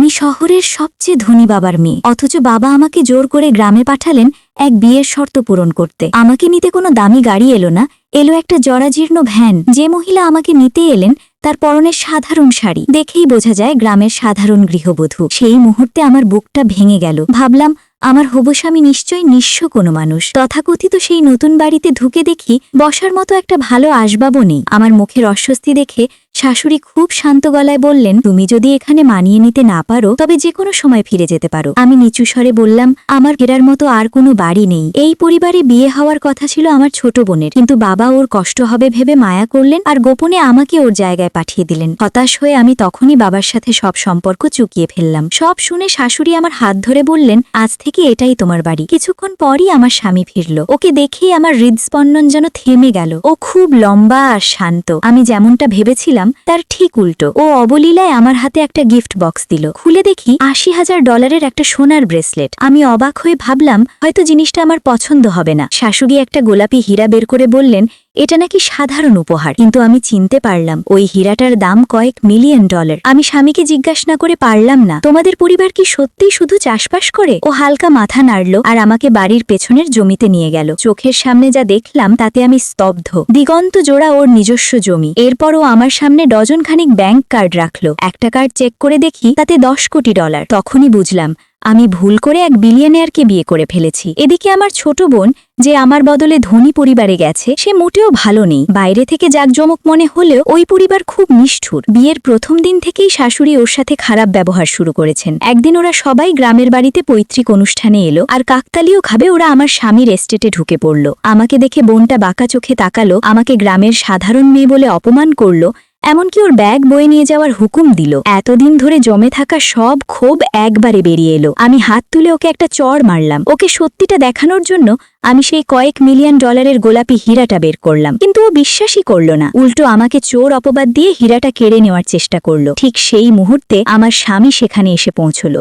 আমি শহরের সবচেয়ে ধনী বাবার মেয়ে, অথচ বাবা আমাকে জোর করে গ্রামে পাঠালেন এক বিয়ের শর্ত পূরণ করতে। আমাকে নিতে কোনো দামি গাড়ি এলো না, এলো একটা জরাজীর্ণ ভ্যান। যে মহিলা আমাকে নিতে এলেন তার পরনের সাধারণ শাড়ি দেখেই বোঝা যায় গ্রামের সাধারণ গৃহবধূ। সেই মুহূর্তে আমার বুকটা ভেঙে গেল। ভাবলাম আমার হবু স্বামী নিশ্চয়ই নিঃস্ব কোনো মানুষ। তথাকথিত সেই নতুন বাড়িতে ঢুকে দেখি বসার মতো একটা ভালো আসবাবও নেই। আমার মুখের অস্বস্তি দেখে শাশুড়ি খুব শান্ত গলায় বললেন, তুমি যদি এখানে মানিয়ে নিতে না পারো তবে যে কোনো সময় ফিরে যেতে পারো। আমি নিচু স্বরে বললাম, আমার ফেরার মতো আর কোনো বাড়ি নেই। এই পরিবারে বিয়ে হওয়ার কথা ছিল আমার ছোট বোনের, কিন্তু বাবা ওর কষ্ট হবে ভেবে মায়া করলেন আর গোপনে আমাকে ওর জায়গায় পাঠিয়ে দিলেন। হতাশ হয়ে আমি তখনই বাবার সাথে সব সম্পর্ক চুকিয়ে ফেললাম। সব শুনে শাশুড়ি আমার হাত ধরে বললেন, আজ থেকে এটাই তোমার বাড়ি। কিছুক্ষণ পরই আমার স্বামী ফিরল। ওকে দেখেই আমার হৃদস্পন্দন যেন থেমে গেল। ও খুব লম্বা আর শান্ত। আমি যেমনটা ভেবেছিলাম তার ঠিক উল্টো। ও অবলীলায় আমার হাতে একটা গিফট বক্স দিল। খুলে দেখি $৮০,০০০ একটা সোনার ব্রেসলেট। আমি অবাক হয়ে ভাবলাম হয়তো জিনিসটা আমার পছন্দ হবে না। শাশুড়ি একটা গোলাপি হীরা বের করে বললেন, এটা নাকি সাধারণ উপহার। কিন্তু আমি চিনতে পারলাম ওই হীরাটার দাম কয়েক মিলিয়ন ডলার। আমি স্বামীকে জিজ্ঞাসা না করে পারলাম না, তোমাদের পরিবার কি সত্যিই শুধু চাষবাস করে? ও হালকা মাথা নাড়ল আর আমাকে বাড়ির পেছনের জমিতে নিয়ে গেল। চোখের সামনে যা দেখলাম তাতে আমি স্তব্ধ। দিগন্ত জোড়া ওর নিজস্ব জমি। এরপরও আমার সামনে ডজনখানিক ব্যাংক কার্ড রাখলো। একটা কার্ড চেক করে দেখি তাতে $10 কোটি। তখনই বুঝলাম আমি ভুল করে এক বিলিয়নিয়ারকে বিয়ে করে ফেলেছি। এদিকে আমার ছোট বোন, যে আমার বদলে ধনী পরিবারে গেছে, সে মোটেও ভালো নেই। বাইরে থেকে জাঁকজমক মনে হলেও ওই পরিবার খুব নিষ্ঠুর। বিয়ের প্রথম দিন থেকেই শাশুড়ি ওর সাথে খারাপ ব্যবহার শুরু করেছেন। একদিন ওরা সবাই গ্রামের বাড়িতে পৈতৃক অনুষ্ঠানে এলো আর কাকতালীয় ভাবে ওরা আমার স্বামীর এস্টেটে ঢুকে পড়ল। আমাকে দেখে বোনটা বাঁকা চোখে তাকালো, আমাকে গ্রামের সাধারণ মেয়ে বলে অপমান করল, এমনকি ওর ব্যাগ বয়ে নিয়ে যাওয়ার হুকুম দিল। এতদিন ধরে জমে থাকা সব ক্ষোভ একবারে বেরিয়ে এলো। আমি হাত তুলে ওকে একটা চড় মারলাম। ওকে সত্যিটা দেখানোর জন্য আমি সেই কয়েক মিলিয়ন ডলারের গোলাপি হীরাটা বের করলাম, কিন্তু ও বিশ্বাসই করল না। উল্টো আমাকে চোর অপবাদ দিয়ে হীরাটা কেড়ে নেওয়ার চেষ্টা করল। ঠিক সেই মুহূর্তে আমার স্বামী সেখানে এসে পৌঁছল।